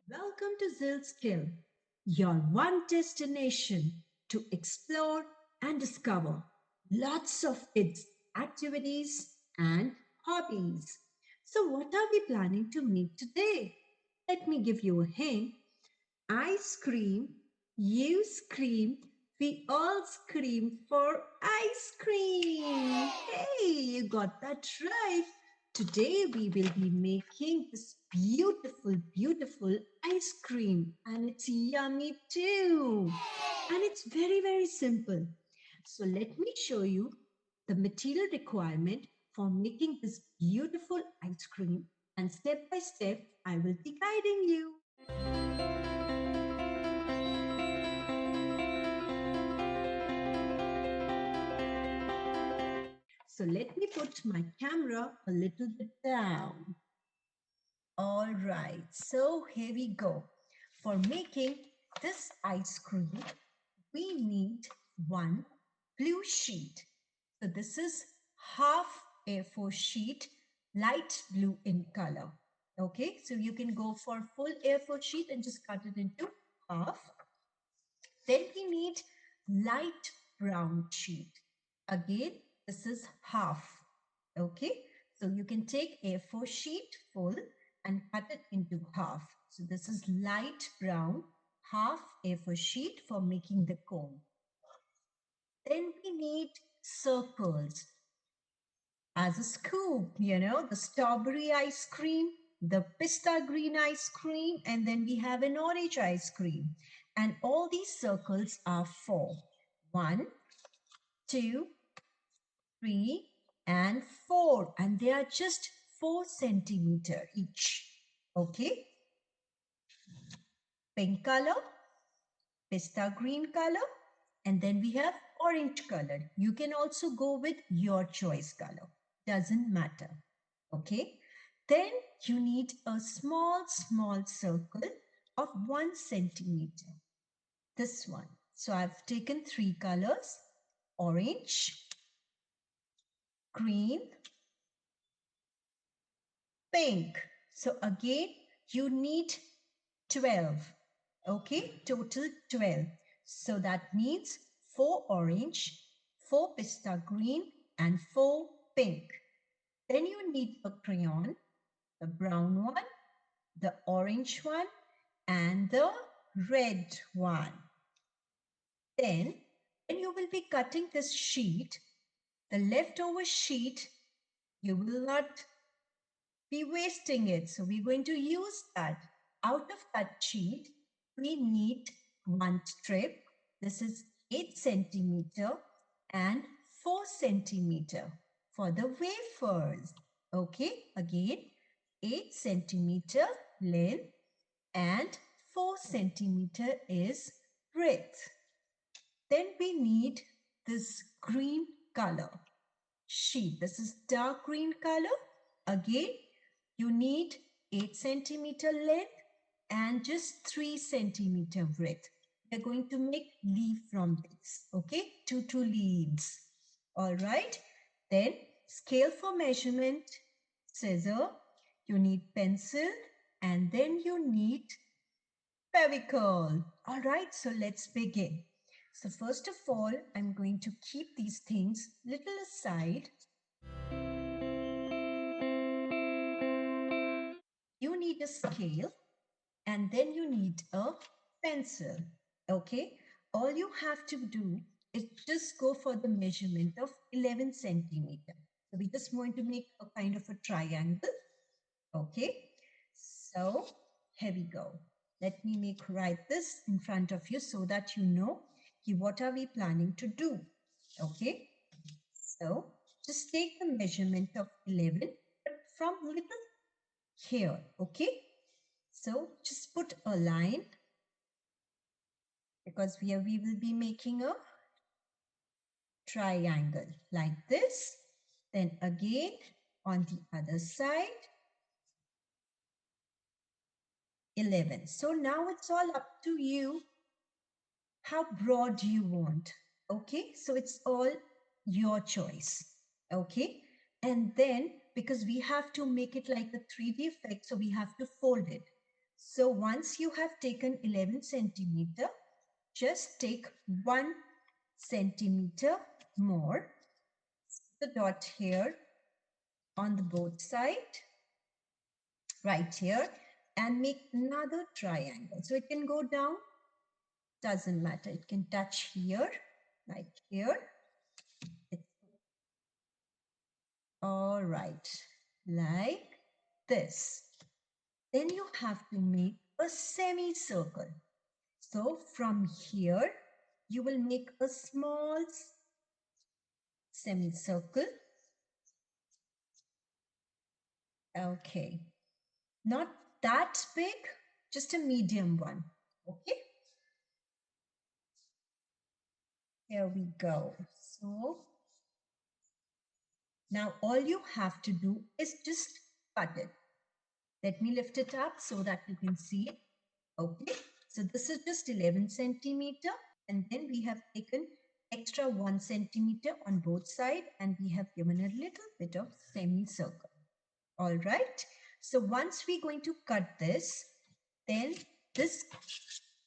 Welcome to Skill, your one destination to explore and discover lots of kids' activities and hobbies. So, what are we planning to make today? Let me give you a hint. I scream, you scream, we all scream for ice cream. Hey, you got that right. Today we will be making this beautiful, beautiful ice cream, and it's yummy too. And it's very, very simple. So let me show you the material requirement for making this beautiful ice cream, and step by step I will be guiding you. So let me put my camera a little bit down. All right, so here we go. For making this ice cream, we need one blue sheet. So this is half A4 sheet, light blue in color. Okay, so you can go for full A4 sheet and just cut it into half. Then we need light brown sheet. Again, this is half. Okay, so you can take A4 sheet full and cut it into half. So this is light brown, half A4 sheet for making the cone. Then we need circles as a scoop, the strawberry ice cream, the pista green ice cream, and then we have an orange ice cream. And all these circles are four. 1, 2, 3, and 4. And they are just 4 centimeter each. Okay. Pink color, pista green color, and then we have orange color. You can also go with your choice color. Doesn't matter. Okay. Then you need a small circle of 1 centimeter. This one. So I've taken 3 colors: orange, green, pink. So again, you need 12. Okay, total 12. So that means 4 orange, 4 pista green, and 4 pink. Then you need a crayon, the brown one, the orange one, and the red one. Then, when you will be cutting this sheet, the leftover sheet, you will not be wasting it. So we're going to use that. Out of that sheet, we need one strip. This is 8 centimeter and 4 centimeter for the wafers. Okay, again, 8 centimeter length and 4 centimeter is width. Then we need this green color sheet. This is dark green color. Again, you need 8 centimeter length and just 3 centimeter width. We're going to make leaf from this. Okay, 2 leaves. All right. Then scale for measurement, scissor, you need pencil, and then you need Fevicol. All right, so let's begin. So first of all, I'm going to keep these things little aside. You need a scale and then you need a pencil. Okay, all you have to do is just go for the measurement of 11 centimeter. So we just want to make a kind of a triangle. Okay, so here we go. Let me write this in front of you so that you know what are we planning to do. Okay, so just take the measurement of 11 but from little here. Okay, so just put a line because we will be making a triangle like this. Then again on the other side 11. So now it's all up to you how broad you want. Okay, so it's all your choice. Okay, and then because we have to make it like a 3D effect, so we have to fold it. So once you have taken 11 centimeter, just take 1 centimeter more, the dot here on the both side, right here, and make another triangle. So it can go down, doesn't matter. It can touch here, like here. All right, like this. Then you have to make a semicircle. So from here, you will make a small semicircle. Okay, not that big, just a medium one. Okay, here we go. So now all you have to do is just cut it. Let me lift it up so that you can see it. Okay, so this is just 11 centimeter, and then we have taken extra 1 centimeter on both sides, and we have given a little bit of semicircle. All right, so once we're going to cut this, then this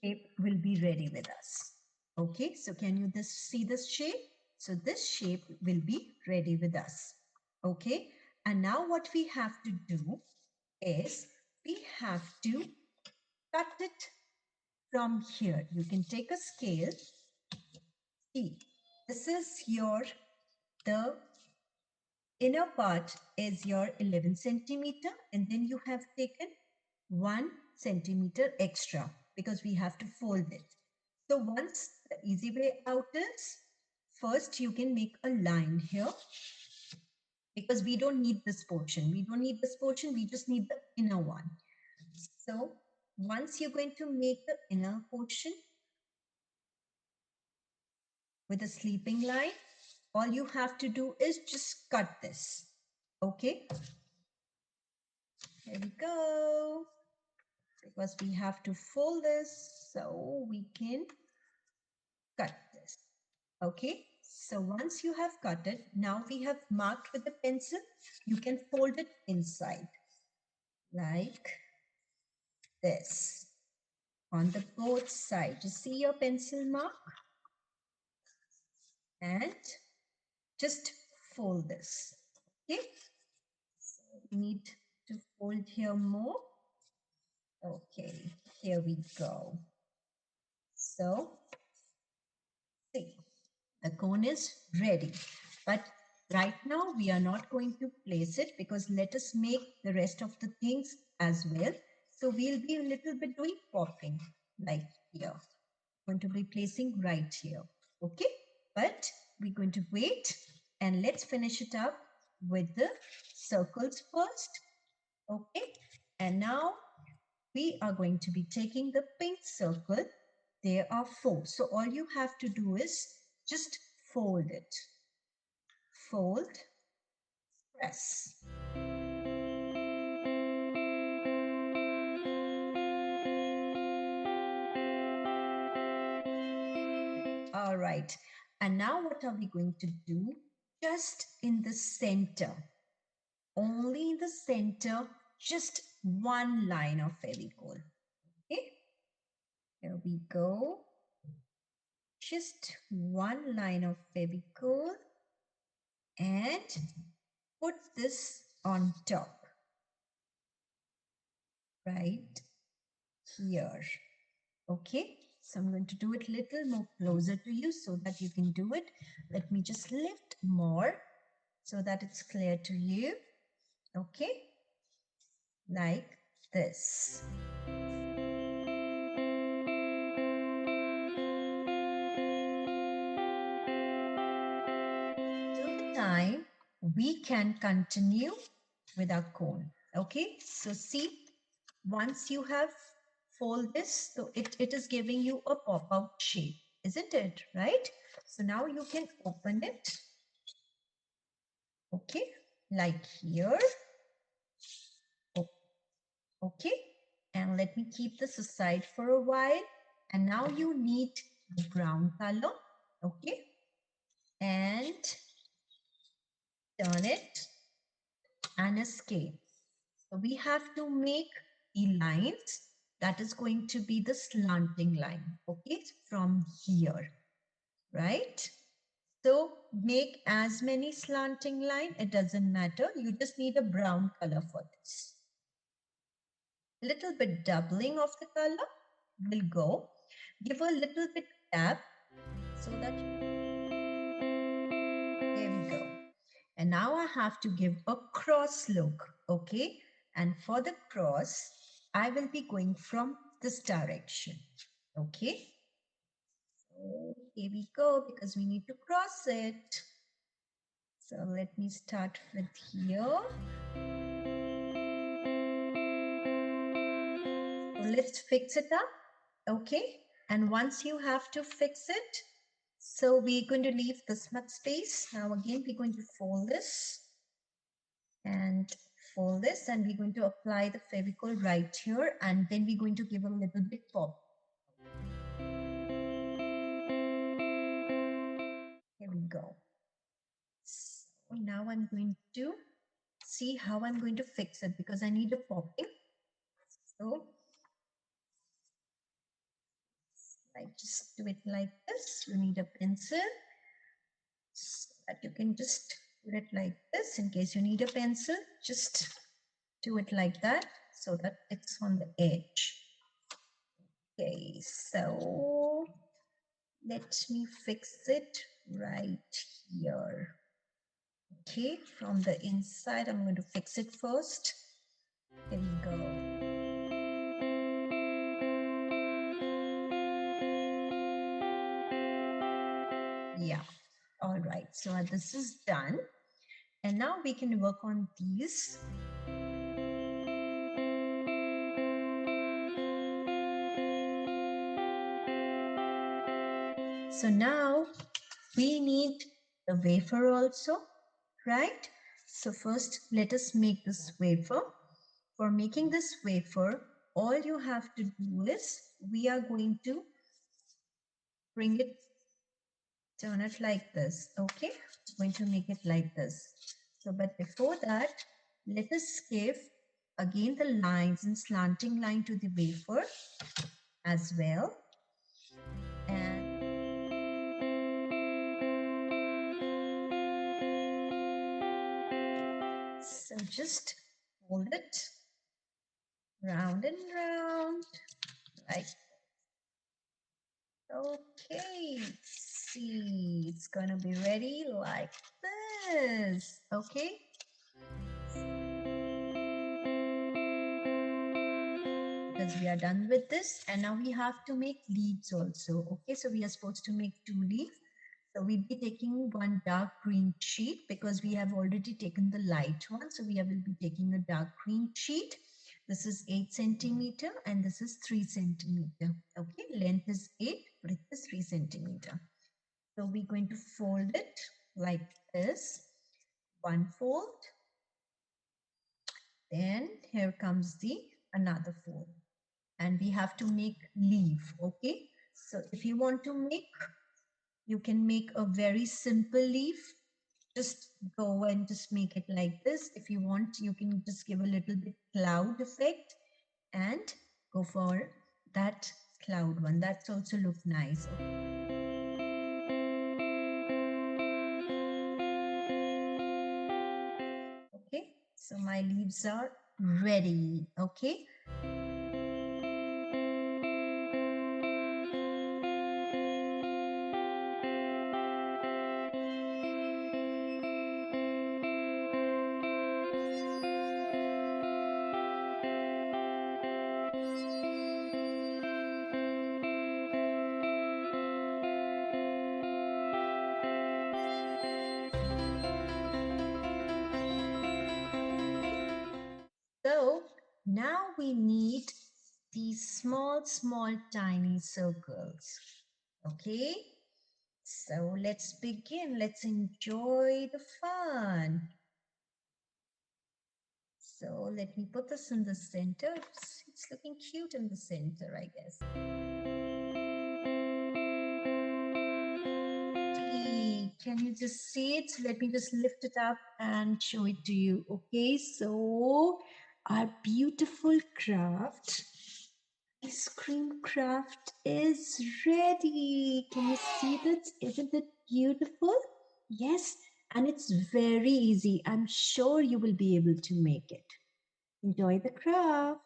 shape will be ready with us. Okay, so can you see this shape? So this shape will be ready with us. Okay, and now what we have to do is we have to cut it from here. You can take a scale. See, this is the inner part is your 11 centimeter, and then you have taken 1 centimeter extra because we have to fold it. So once the easy way out is, first you can make a line here because we don't need this portion. We don't need this portion. We just need the inner one. So once you're going to make the inner portion with a sleeping line, all you have to do is just cut this. Okay. Here we go. Because we have to fold this so we can cut this. Okay. So once you have cut it, now we have marked with the pencil, you can fold it inside like this on the both sides. You see your pencil mark and just fold this. Okay. So we need to fold here more. Okay, here we go. So see, the cone is ready, but right now we are not going to place it because let us make the rest of the things as well. So we'll be a little bit doing popping like here. Going to be placing right here. Okay, but we're going to wait and let's finish it up with the circles first. Okay, and now we are going to be taking the pink circle. There are 4. So all you have to do is just fold it. Fold, press. All right. And now what are we going to do? Just in the center, only in the center, just one line of Fevicol. Okay. Here we go. Just one line of Fevicol and put this on top right here. Okay, so I'm going to do it a little more closer to you so that you can do it. Let me just lift more so that it's clear to you. Okay, like this. Till the time we can continue with our cone. Okay, so see, once you have fold this, so it is giving you a pop-out shape, isn't it? Right? So now you can open it. Okay, like here. Okay, and let me keep this aside for a while. And now you need the brown color. Okay, and turn it and escape. So we have to make the lines that is going to be the slanting line, okay, from here, right? So make as many slanting line, it doesn't matter. You just need a brown color for this. Little bit doubling of the color will go. Give a little bit tap so that, there we go. And now I have to give a cross look, okay? And for the cross, I will be going from this direction, okay? So here we go, because we need to cross it. So let me start with here. So let's fix it up, okay? And once you have to fix it, so we're going to leave this much space. Now again, we're going to fold this and fold this, and we're going to apply the Fevicol right here, and then we're going to give a little bit pop. Here we go. So now I'm going to see how I'm going to fix it, because I need a popping. So I just do it like this. You need a pencil so that you can just put it like this. In case you need a pencil, just do it like that so that it's on the edge. Okay, so let me fix it right here. Okay, from the inside, I'm going to fix it first. Here we go. Yeah, all right, so this is done. And now we can work on these. So now we need the wafer also, right? So first let us make this wafer. For making this wafer, all you have to do is we are going to bring it, turn it like this, okay? I'm going to make it like this. So, but before that, let us give again the lines and slanting line to the wafer as well. And so just hold it round and round, like, okay, see, it's gonna be ready like this, okay? Because we are done with this, and now we have to make leaves also, okay? So we are supposed to make 2 leaves. So we'll be taking one dark green sheet because we have already taken the light one. So we will be taking a dark green sheet. This is 8 centimeter and this is 3 centimeter. Okay, length is 8, width is 3 centimeter. So we're going to fold it like this, one fold. Then here comes the another fold, and we have to make leaf. Okay, so if you want to make, you can make a very simple leaf. Just go and just make it like this. If you want, you can just give a little bit cloud effect and go for that cloud one. That's also look nice. Okay, so my leaves are ready. Okay. So now we need these small, tiny circles. Okay, so let's begin. Let's enjoy the fun. So let me put this in the center. It's looking cute in the center, I guess. Can you just see it? So let me just lift it up and show it to you. Okay, so our beautiful craft ice cream craft is ready. Can you see that? Isn't it beautiful? Yes, and it's very easy. I'm sure you will be able to make it. Enjoy the craft.